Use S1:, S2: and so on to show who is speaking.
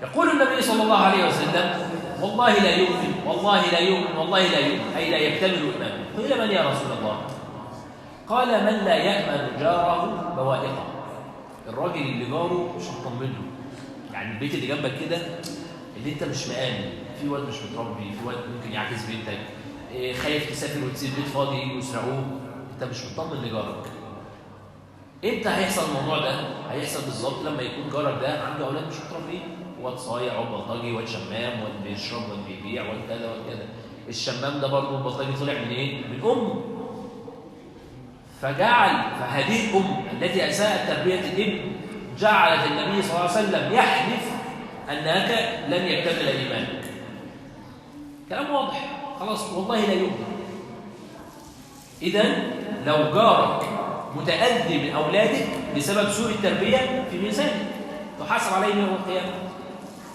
S1: يقول النبي صلى الله عليه وسلم: والله لا يؤمن، والله لا يؤمن، والله لا يؤمن، أي لا يكتمل إيمانه. قيل: من يا رسول الله؟ قال: من لا يأمن جاره بوائقه. الراجل اللي جاره مش مطمنه، يعني البيت اللي جنبك كده اللي انت مش مآمن، في واد مش متربي، في واد ممكن يعكس بنتك، خايف تسافر وتسيب بيت فاضي يجوا يسرقوه، انت مش مطمن لجارك. امتى هيحصل الموضوع ده؟ هيحصل بالظبط لما يكون جارك ده عنده اولاد مش متربيين، واد صايع، واد بلطجي، واد شمام، واد بيشرب، واد بيبيع، واد كذا واد كذا. الشمام ده برضه البلطجي طلع من ايه؟ من امه. فهذه الام التي اساءت تربيه الابن جعلت النبي صلى الله عليه وسلم يحلف انك لن يكتمل ايمانك. كلام واضح، خلاص والله لا يؤمن. اذا لو جارك متأذي من أولادك بسبب سوء التربية في ميزانك تحاسب عليه يوم القيامة.